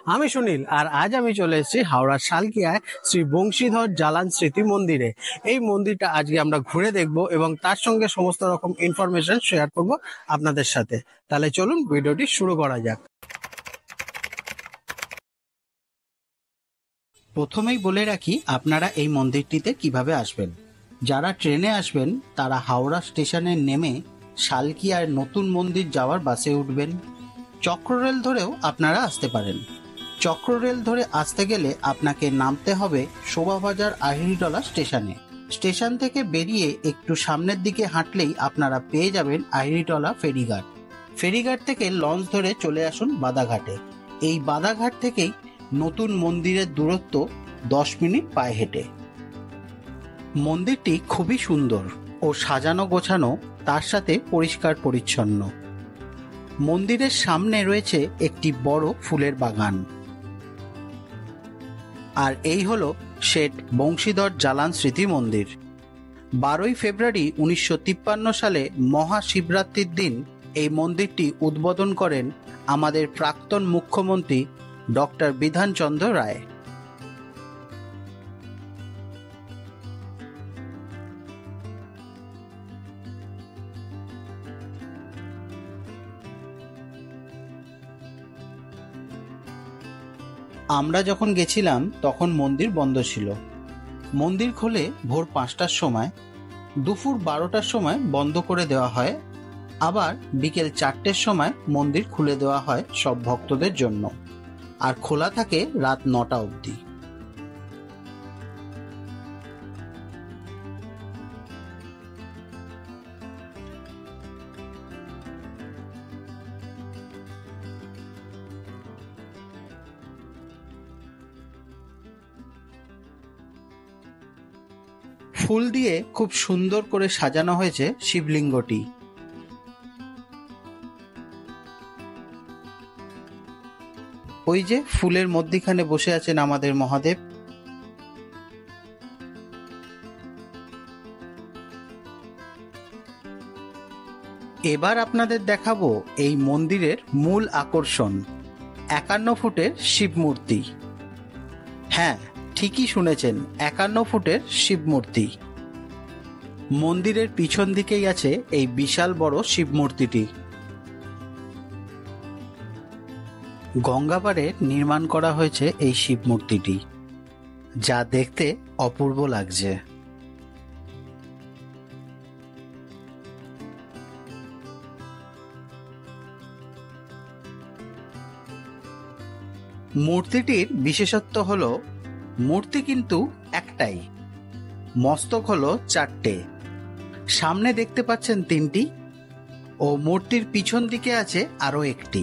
আমি সুনীল, আর আজ আমি চলে এসেছি হাওড়ার শালকিয়ায় শ্রী বংশীধর জালান স্মৃতি মন্দিরে। এই মন্দিরটা আজকে আমরা ঘুরে দেখব এবং তার সঙ্গে সমস্ত রকম ইনফরমেশন শেয়ার করব আপনাদের সাথে। তাহলে চলুন ভিডিওটি শুরু করা যাক। প্রথমেই বলে রাখি আপনারা এই মন্দিরটিতে কিভাবে আসবেন। যারা ট্রেনে আসবেন তারা হাওড়া স্টেশনে নেমে শালকিয়ার নতুন মন্দির যাওয়ার বাসে উঠবেন। চক্ররেল ধরেও আপনারা আসতে পারেন। চক্ররেল ধরে আসতে গেলে আপনাকে নামতে হবে শোভাবাজার আহিরিটলা স্টেশনে। স্টেশন থেকে বেরিয়ে একটু সামনের দিকে হাঁটলেই আপনারা পেয়ে যাবেন আহিরিটলা ফেরিঘাট। ফেরিঘাট থেকে লঞ্চ ধরে চলে আসুন বাদাঘাটে। এই বাদাঘাট থেকেই নতুন মন্দিরের দূরত্ব 10 মিনিট পায়ে হেঁটে। মন্দিরটি খুবই সুন্দর ও সাজানো গোছানো, তার সাথে পরিষ্কার পরিচ্ছন্ন। মন্দিরের সামনে রয়েছে একটি বড় ফুলের বাগান। আর এই হলো শেঠ বংশীধর জালান স্মৃতি মন্দির। 12ই ফেব্রুয়ারি 1953 সালে মহাশিবরাত্রির দিন এই মন্দিরটি উদ্বোধন করেন আমাদের প্রাক্তন মুখ্যমন্ত্রী ডক্টর বিধানচন্দ্র রায়। আমরা যখন গেছিলাম তখন মন্দির বন্ধ ছিল। মন্দির খোলে ভোর 5টার সময়, দুপুর 12টার সময় বন্ধ করে দেওয়া হয়, আবার বিকেল 4টের সময় মন্দির খুলে দেওয়া হয় সব ভক্তদের জন্য, আর খোলা থাকে রাত 9টা অবধি। ফুল দিয়ে খুব সুন্দর করে সাজানো হয়েছে শিবলিঙ্গটি। ওই যে ফুলের মধ্যিখানে বসে আছেন আমাদের মহাদেব। এবার আপনাদের দেখাবো এই মন্দিরের মূল আকর্ষণ, 51 ফুটের শিব মূর্তি। হ্যাঁ, ঠিকই শুনেছেন, 51 ফুটের শিব মূর্তি। মন্দিরের পিছন দিকেই আছে এই বিশাল বড় শিব মূর্তিটি। গঙ্গাপাড়ে নির্মাণ করা হয়েছে এই শিব মূর্তিটি, যা দেখতে অপূর্ব লাগছে। মূর্তিটির বিশেষত্ব হলো মূর্তি কিন্তু একটাই, মস্তক হলো 4টে। সামনে দেখতে পাচ্ছেন 3টি, ও মূর্তির পিছন দিকে আছে আরো একটি।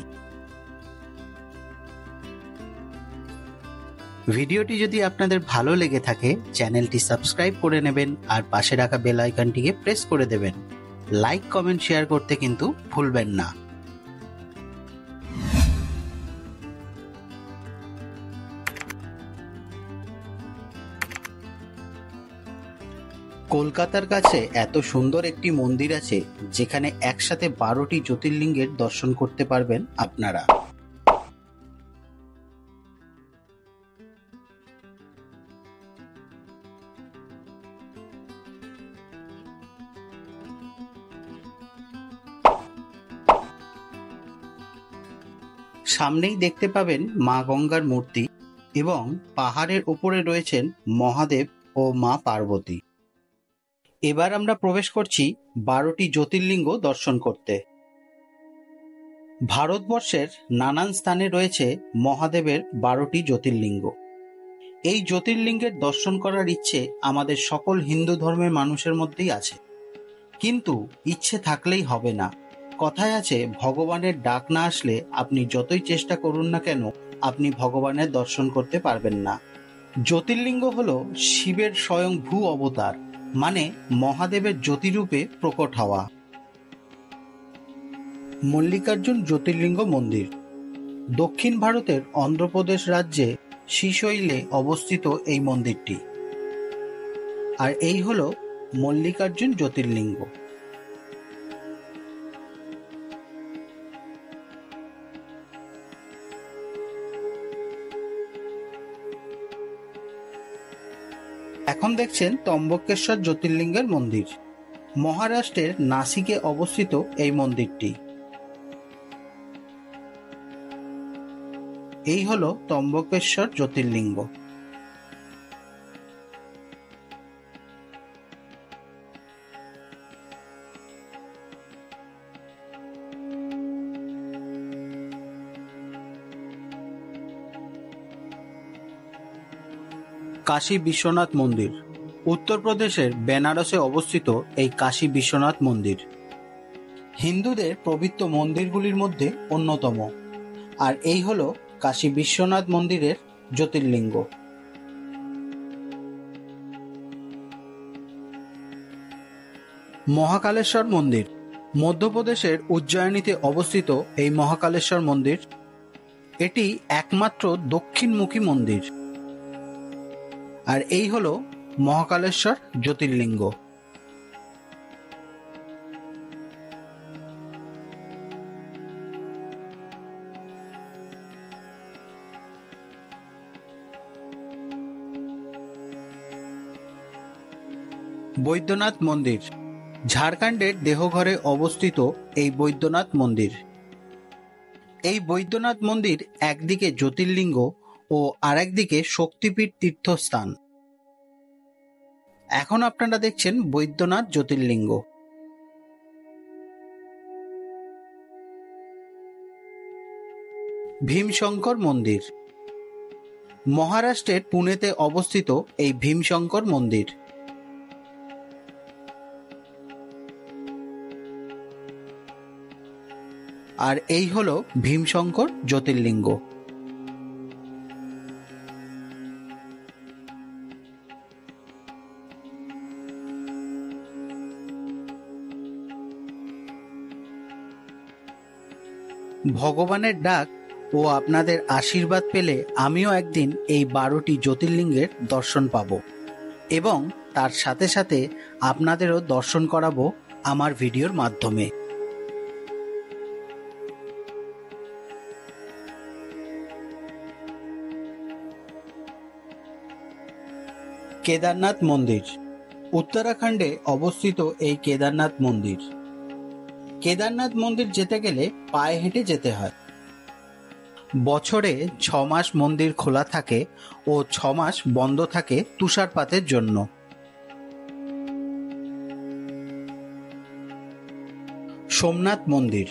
ভিডিওটি যদি আপনাদের ভালো লেগে থাকে চ্যানেলটি সাবস্ক্রাইব করে নেবেন, আর পাশে রাখা বেল আইকনটিকে প্রেস করে দেবেন। লাইক, কমেন্ট, শেয়ার করতে কিন্তু ভুলবেন না। কলকাতার কাছে এত সুন্দর একটি মন্দির আছে যেখানে একসাথে 12টি জ্যোতির্লিঙ্গের দর্শন করতে পারবেন আপনারা। সামনেই দেখতে পাবেন মা গঙ্গার মূর্তি, এবং পাহাড়ের উপরে রয়েছেন মহাদেব ও মা পার্বতী। এবার আমরা প্রবেশ করছি 12টি জ্যোতির্লিঙ্গ দর্শন করতে। ভারতবর্ষের নানান স্থানে রয়েছে মহাদেবের 12টি জ্যোতির্লিঙ্গ। এই জ্যোতির্লিঙ্গের দর্শন করার ইচ্ছে আমাদের সকল হিন্দু ধর্মের মানুষের মধ্যেই আছে, কিন্তু ইচ্ছে থাকলেই হবে না। কথায় আছে, ভগবানের ডাক না আসলে আপনি যতই চেষ্টা করুন না কেন আপনি ভগবানের দর্শন করতে পারবেন না। জ্যোতির্লিঙ্গ হলো শিবের স্বয়ং ভূ অবতার, মানে মহাদেবের জ্যোতিরূপে প্রকট হওয়া। মল্লিকার্জুন জ্যোতির্লিঙ্গ মন্দির দক্ষিণ ভারতের অন্ধ্রপ্রদেশ রাজ্যে শ্রীশৈলে অবস্থিত এই মন্দিরটি। আর এই হলো মল্লিকার্জুন জ্যোতির্লিঙ্গ। এখন দেখছেন ত্র্যম্বকেশ্বর জ্যোতির্লিঙ্গের মন্দির। মহারাষ্ট্রের নাসিকে অবস্থিত এই মন্দিরটি। এই হলো ত্র্যম্বকেশ্বর জ্যোতির্লিঙ্গ। কাশী বিশ্বনাথ মন্দির। উত্তরপ্রদেশের বেনারসে অবস্থিত এই কাশী বিশ্বনাথ মন্দির হিন্দুদের পবিত্র মন্দিরগুলির মধ্যে অন্যতম। আর এই হলো কাশী বিশ্বনাথ মন্দিরের জ্যোতির্লিঙ্গ। মহাকালেশ্বর মন্দির। মধ্যপ্রদেশের উজ্জয়িনীতে অবস্থিত এই মহাকালেশ্বর মন্দির এটি একমাত্র দক্ষিণমুখী মন্দির। আর এই হলো মহাকালেশ্বর জ্যোতির্লিঙ্গ। বৈদ্যনাথ মন্দির। ঝাড়খণ্ডের দেহঘরে অবস্থিত এই বৈদ্যনাথ মন্দির। এই বৈদ্যনাথ মন্দির একদিকে জ্যোতির্লিঙ্গ ও আরেকদিকে শক্তিপীঠ তীর্থস্থান। এখন আপনারা দেখছেন বৈদ্যনাথ জ্যোতির্লিঙ্গ। ভীমশঙ্কর মন্দির। মহারাষ্ট্রের পুনেতে অবস্থিত এই ভীমশঙ্কর মন্দির। আর এই হলো ভীমশঙ্কর জ্যোতির্লিঙ্গ। ভগবানের ডাক ও আপনাদের আশীর্বাদ পেলে আমিও একদিন এই 12টি জ্যোতির্লিঙ্গের দর্শন পাব এবং তার সাথে সাথে আপনাদেরও দর্শন করাবো আমার ভিডিওর মাধ্যমে। কেদারনাথ মন্দির। উত্তরাখণ্ডে অবস্থিত এই কেদারনাথ মন্দির। কেদারনাথ মন্দির যেতে গেলে পায়ে হেঁটে যেতে হয়। বছরে 6 মাস মন্দির খোলা থাকে ও 6 মাস বন্ধ থাকে তুষারপাতের জন্য। সোমনাথ মন্দির।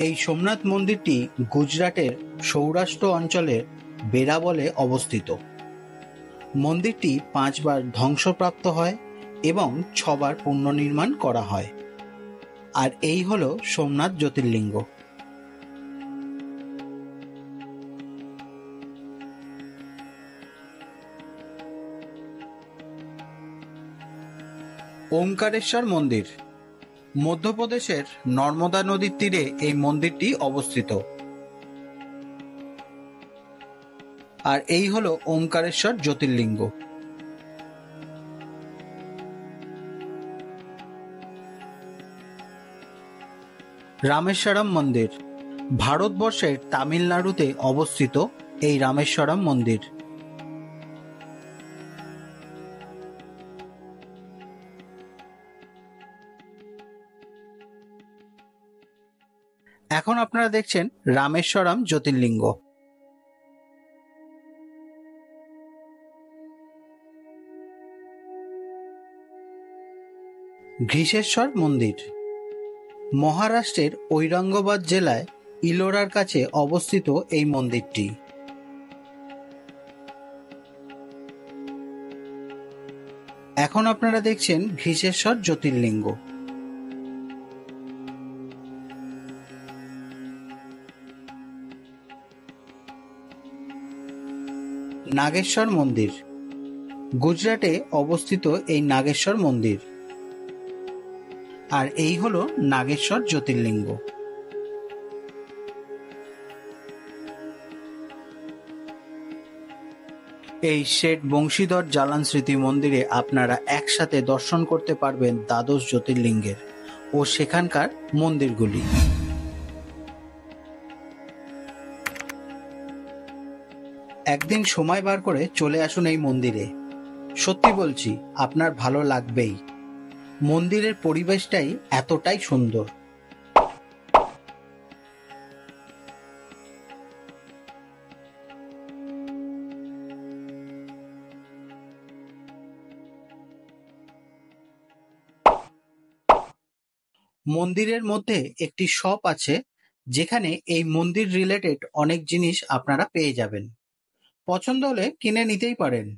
এই সোমনাথ মন্দিরটি গুজরাটের সৌরাষ্ট্র অঞ্চলের বেরাবলে অবস্থিত। মন্দিরটি 5 বার ধ্বংসপ্রাপ্ত হয় এবং 6 বার পুনর্নির্মাণ করা হয়। আর এই হলো সোমনাথ জ্যোতির্লিঙ্গ। ওমকারেশ্বর মন্দির। মধ্যপ্রদেশের নর্মদা নদীর তীরে এই মন্দিরটি অবস্থিত। আর এই হলো ওমকারেশ্বর জ্যোতির্লিঙ্গ। রামেশ্বরম মন্দির। ভারতবর্ষের তামিলনাড়ুতে অবস্থিত এই রামেশ্বরম মন্দির। এখন আপনারা দেখছেন রামেশ্বরম জ্যোতির্লিঙ্গ। ঘৃষেশ্বর মন্দির। মহারাষ্ট্রের ঔরঙ্গাবাদ জেলায় ইলোরার কাছে অবস্থিত এই মন্দিরটি। এখন আপনারা দেখছেন ঘৃষেশ্বর জ্যোতির্লিঙ্গ। নাগেশ্বর মন্দির। গুজরাটে অবস্থিত এই নাগেশ্বর মন্দির। আর এই হলো নাগেশ্বর জ্যোতির্লিঙ্গ। এই শেঠ বংশীধর জালান স্মৃতি মন্দিরে আপনারা একসাথে দর্শন করতে পারবেন দ্বাদশ জ্যোতির্লিঙ্গের ও সেখানকার মন্দিরগুলি। একদিন সময় বার করে চলে আসুন এই মন্দিরে। সত্যি বলছি, আপনার ভালো লাগবেই। মন্দিরের পরিবেশটাই এতটাই সুন্দর। মন্দিরের মধ্যে একটি শপ আছে, যেখানে এই মন্দির রিলেটেড অনেক জিনিস আপনারা পেয়ে যাবেন। পছন্দ হলে কিনে নিতেই পারেন।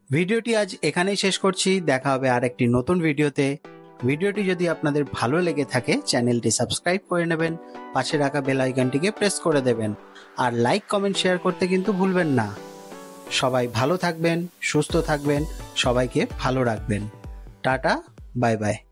ভিডিওটি আজ এখানেই শেষ করছি। দেখা হবে আরেকটি নতুন ভিডিওতে। ভিডিওটি যদি আপনাদের ভালো লেগে থাকে, চ্যানেলটি সাবস্ক্রাইব করে নেবেন, পাশে রাখা বেল আইকনটিকে প্রেস করে দেবেন, আর লাইক কমেন্ট শেয়ার করতে কিন্তু ভুলবেন না। সবাই ভালো থাকবেন, সুস্থ থাকবেন, সবাইকে ভালো রাখবেন। Tata, bye bye.